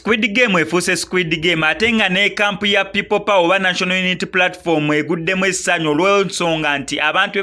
Squid Game efuuse Squid Game ate nga ne camp ya People Power oba National Unity Platform eguddemu essanyu olw'ensonga nti abantu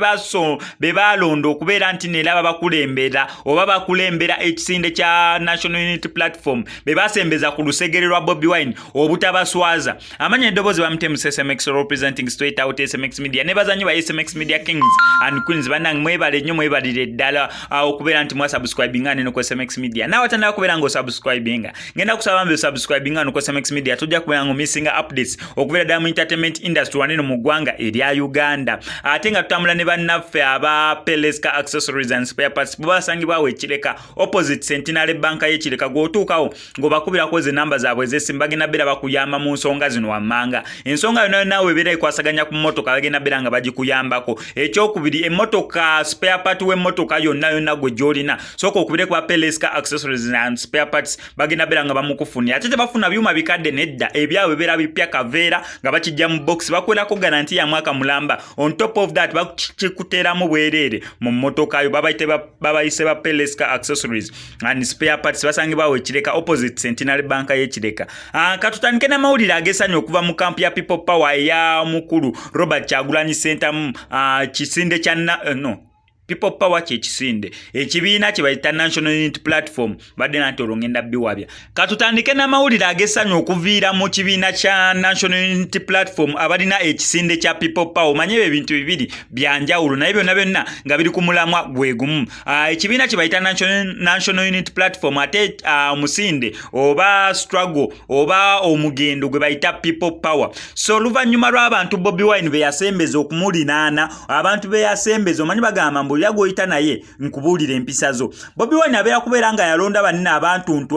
be balonda okubeera nti neera bakulembera oba bakulembera ekisinde kya National Unity Platform be basembeza ku lusegere lwa Bobi Wine obutabaswaza. Amanya eddoboozi bamutemu SMX representing straight out SMX Media ne bazanyi ba SMX Media Kings and Queens bannange mwebale nnyo mwebalire ddala okubeera nti mwasubscribinga neno ku SMX Media. Nawe atandika kubeera ng'osubscribinga ngenda kusaba mbe subscribinga no ku SMX Media tujja kubeera missing updates okubeera ddala mu entertainment industry waneno mu ggwanga erya Uganda. Ate nga tutambula ne bannaffe aba Peleska Accessories and Spare Parts bo basangibwawo ekireka opposite Centenary Bank y'ekireka gw'otuukawo ng'obakubirako ze namba zaabwe ez'essimu bagenda beera bakuyamba mu nsonga zino wammanga. Ensonga yonna naawe ebeera ekwasaganya ku mmotoka bagenda beera nga bagikuyambako. Ekyokubiri emmotoka spare part w'emmotoka yonna gwe gy'olina sooka okubire kwa Peleska Accessories and Spare Parts bagenda beera nga bamukufunira. Ate tebafuna byuma bikadde nedda ebyabwe beera bipya kaveera nga bakijja mu box bakwelako garanti ya mwaka mulamba. On top of that bakikuteeramu bwereere mu mmotoka yo babayise ba Peleska Accessories and Spare Parts basangibwawo ekireka opposite Centenary Bank y'ekireka. Katutandike n'amawulire ageesanya okuva mu camp ya People Power eya mukulu Robert Kyagulanyi Center kisinde kya People Power kisinde ekibiina kye bayita National Unity Platform badde nanti olwongenda biwabya. Katutandike n'amawulire ageesanya okuviira mu kibiina kya National Unity Platform abalina ekisinde kya People Power. Manye ebintu bibiri byanjawulo naye byonna nga biri ku mulamwa gwe gumu. Ekibiina kye bayita National Unity Platform ate omusinde oba struggle oba omugendo gwe bayita People Power. So luvannyuma lw'abantu Bobi Wine be yasembeza okumulinaana abantu be yasembeza omanyi bagamba yagoyita naye nkubuulire empisa zo. Bobi Wine abeera kubeera nga yalonda banne abantu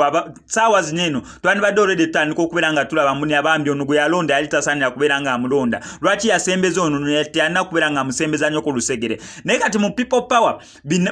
saawa zineno twandibadde already tutandika okubeera nga tulaba muni abambi ono gwe yalonda yali tasaanira kubeera nga amulonda. Lwaki yasembeza ono talina kubeera nga amusembeza nnyo ku lusegere. Naye kati mu People Power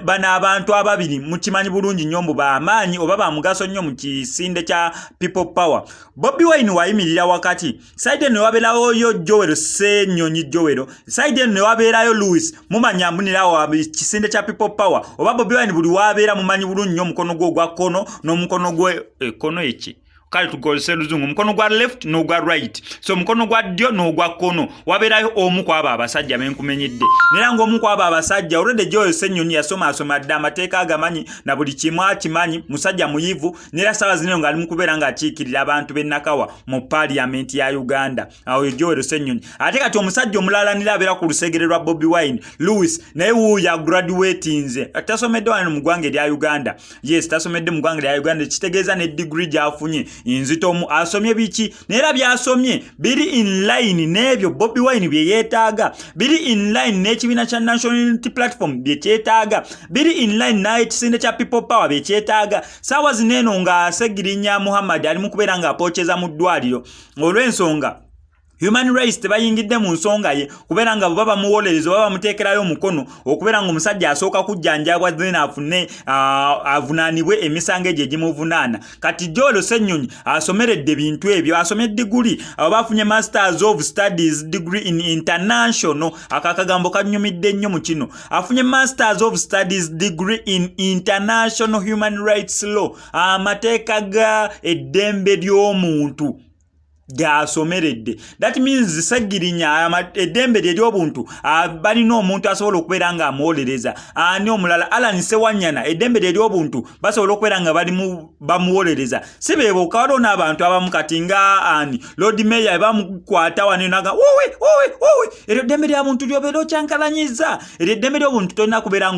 bano abantu ababiri mukimanyi bulungi nnyo mbu b'amaanyi oba ba mugaso nnyo mu kisinde kya People Power. Bobi Wine wayimirira wakati side eno wabeerawo yo Joel Ssenyonyi Joel side eno wabeerayo Louis mumanya mbunirawo kisinde kya People Power oba Bobi Wine buli wabeera mumanyi bulungi nnyo omukono gwe ogwa kkono n'omukono gwe ekkono eki kale tugolese luzungu omukono gwa left n'ogwa right. So omukono gwa ddyo n'ogwa kkono wabeerayo omu ku abo abasajja benkumenyedde nera ng'omu ku abo abasajja olwedde Joel Ssenyonyi yasoma dda amateeka agamanyi na buli kimu akimanyi musajja muyivu nera ssaawa zineno ng'ali mu kubeera ng'akiikirira abantu b'e Nakawa mu paaliyamenti ya Uganda. Awo Joel Ssenyonyi ate kati omusajja omulala nira abeera ku lusegere lwa Bobi Wine Louis naye wuuyo agraduatinze tasomedde wano mu ggwanga erya Uganda. Yes tasomedde mu ggwanga erya Uganda kitegeeza ne degree gy'afunye inzitomu asomye biki neera byasomye biri in line n'ebyo Bobi Wine bye yeetaaga biri in line n'ekibiina kya National Unity Platform bye kyetaaga biri in line n'ekisinde kya People Power bye kyetaaga. Saawa zineeno nga Segirinya Muhammad ali mu kubeera nga apookeza mu ddwaliro olw'ensonga Human Rights tebayingidde mu nsonga ye kubeera nga baba bamuwolereza baba bamuteekerayo omukono okubeera nga omusajja asooka kujjanjabwa then afune avunaanibwe emisango egyo egimuvunaana. Kati Joel Ssenyonyi asomeredde bintu ebyo asomye degree abo bafunye Masters of Studies degree in International akagambo kanyumidde nnyo mu kino afunye Masters of Studies degree in International Human Rights Law amateeka ga eddembe ly'omuntu gyasomeredde. That means Segirinya eddembe ly'obuntu balina omuntu asobola okubeera nga amuwolereza ani omulala Alan Sewanyana eddembe ly'obuntu basobola okubeera nga bamuwolereza. Si beebo kawaliwo n'abantu abamu kati nga ani Lord Mayor bamukwata wano naga wowe eryo eddembe ly'abuntu lyobeera okyankalanyiza eryo eddembe ly'obuntu tolina kubeera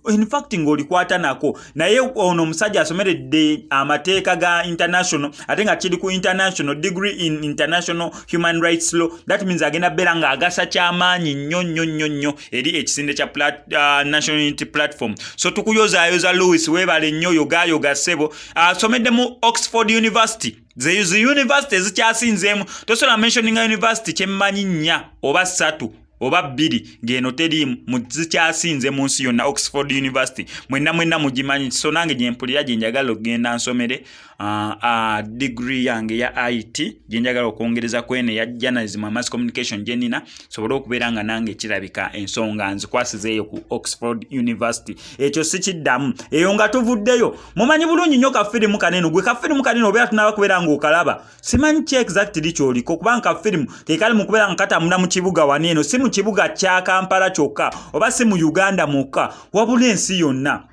in fact ng'olikwata nako. Naye ono omusajja asomeredde amateeka ga international ate nga kiri ku international degree in International Human Rights Law. That means agenda beera nga agasa kyamaanyi nnyo eri ekisinde kya National Unity Platform. So tukuyozaayoza Louis weebale nnyo yoga ssebo asomedde mu Oxford University. Ze university ezikyasinzeemu tosobola mentioninga university kyemmanyi nnya oba ssatu oba bbiri ng'eno teriimu mu zikyasinze mu nsi yonna Oxford University mwenna mugimanyi. So nange gye mpulira gye njagala okugenda nsomere degree yange ya IT gyenjagala okwongereza kwene ya journalism and mass communication gyenina sobole okubeera nga nange kirabika ensonga nzikwasizeeyo ku Oxford University. Ekyo sikiddamu eyo nga tuvuddeyo. Mumanyi bulungi nnyo kafirimu kaneno gwe kafirimu kaneno obeera tunaba kubeera nga okalaba simanyi ki exactly kyoliko kubanga kafirimu tekali mu kubeera nga katambula mu kibuga waneeno si mu kibuga kya Kampala kyokka oba si mu Uganda mwokka wabula ensi yonna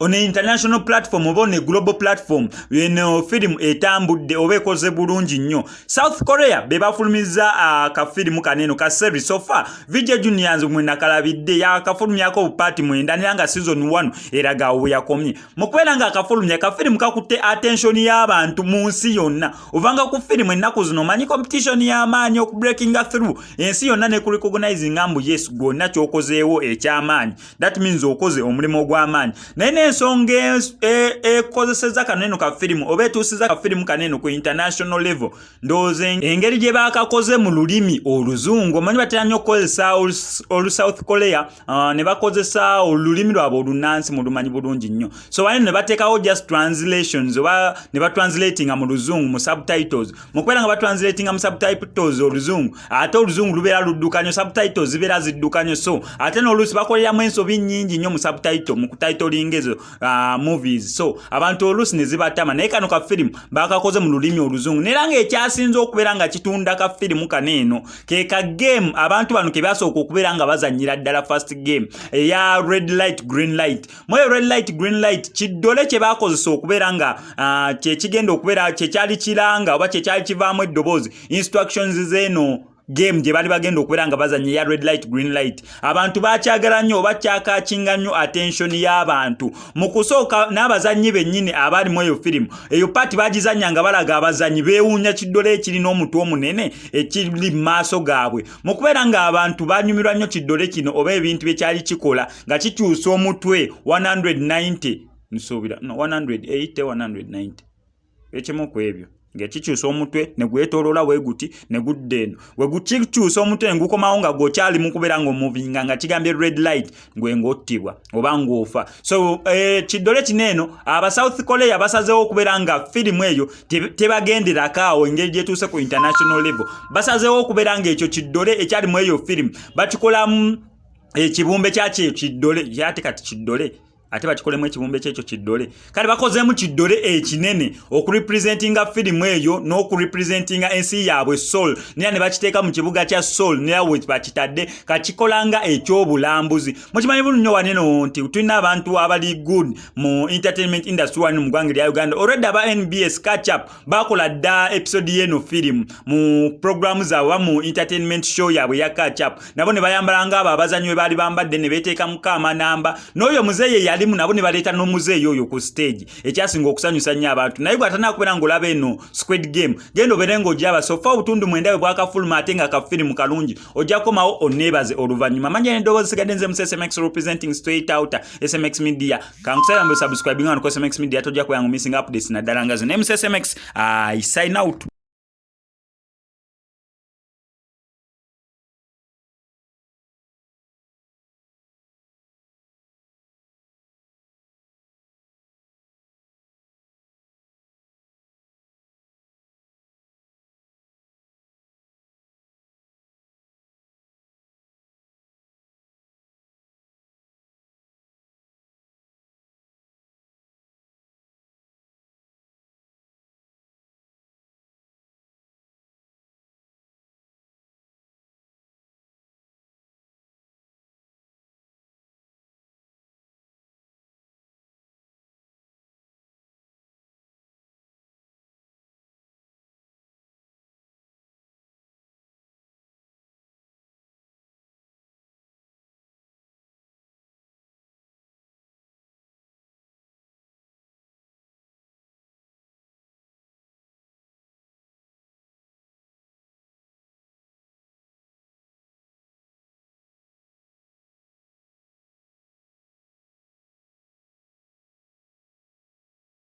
on international platform oba on global platform yeno film etambudde oba ekoze bulungi nnyo. South Korea be bafulumiza akafirimu kaneno ka series so far Vijay Juniors mwe nakalabidde yakafulumyako bupati mwenda nanga season 1 eraga we yakomye mukwera nga akafulumya kafirimu kakutte attention y'abantu mu nsi yonna ovanga ku film ennaku zino manyi competition y'amaanyi oku breaking through ensi yonna ne ku recognize ngambu yes gonna kyokozeewo ekyamaanyi that means okoze omulimo gw'amaanyi naye ensonga ekozeseza kaneno ka firimu oba etuusiza ka firimu kaneno ku international level ndowooza engeri gye baakakoze mu lulimi oluzungu omanyi batera nnyo okukozesa olu South Korea ne bakozesa olulimi lwabwe olunansi mu lumanyi bulungi nnyo so wano ne bateekawo just translations oba ne batranslatinga mu luzungu mu subtitles mukubeera nga batranslatinga mu subtitles oluzungu ate oluzungu lubeera ludduka nnyo subtitles zibeera zidduka nnyo so ate n'oluusi bakoleramu ensobi nnyingi nnyo mu subtitle mu kutitling ezo movies so abantu oluusi ne zibatama naye kano ka firimu bakakoze mu lulimi oluzungu nera nga ekyasinze okubeera nga kitunda ka firimu kaneeno ke ka game abantu bano ke basooka okubeera nga bazannyira ddala first game eya red light green light moyo red light green light kiddole kye bakozesa okubeera nga kyekigenda okubeera kyekyali kiranga oba kyekyali kivaamu eddoboozi instructions zeeno game gye bali bagenda okubeera nga bazannya ya red light green light abantu bakyagala nnyo oba kyakakinga nnyo attention y'abantu mu kusooka n'abazannyi bennyini abali mu eyo firimu eyo paati bagizannya nga balaga abazannyi beewuunya kiddole ekirina omutwe omunene ekiri mu maaso gaabwe mu kubeera nga abantu banyumirwa nnyo kiddole kino oba ebintu bye kyali kikola nga kikyusa omutwe 190 nsuubira no 180 190 ekimu ku ebyo ngekikyusa omutwe ne gwetoloola weeguti ne gudda eno we gukikyusa omutwe ne gukomawo nga gwokyali mu kubeera ng'omuvinga nga kigambye red light gwe ng'ottibwa oba ng'ofa so kiddole kino eno aba South Korea basazeewo okubeera nga firimu eyo tebagenderako awo engeri gyetuuse ku international level basazeewo okubeera ng'ekyo kiddole ekyali mu eyo firimu bakikolamu ekibumbe kyakyo kiddole yate kati kiddole ate bakikolemu ekibumbe kyekyo kiddole kale bakozeemu kiddole ekinene okurepresentinga firimu eyo n'okurepresentinga ensi yaabwe Seoul nera ne bakiteeka mu kibuga kya Seoul nera we bakitadde kakikolanga ekyobulambuzi mukimanyi bulungi nnyo waneno nti tulina abantu abali good mu entertainment industry wano mu ggwanga lya Uganda already aba NBS catch up bakola dda episode y'eno firimu mu programu zaabwe mu entertainment show yaabwe ya catch up nabo ne bayambalanga abo abazanyi we baali bambadde ne beeteekamu amanamba n'oyo muzeeyi yali nabo ne baleeta n'omuzeeyi oyo ku stage ekyasinga okusanyusa nnyo abantu naye bw'atanaba kubeera ng'olaba eno Squid Game genda obeere ng'ogyaba sofa obutundu mwenda bwe bwakafuluma ate nga kafirimu kalungi ojja komawo onneebaze oluvannyuma manya n'eddoboozi sigadde nze mu SMX representing straight outer SMX Media kankusaba mbe subscribing on SMX Media tojja kweyangu missing updates naddala nga zo ne mu SMX I sign out.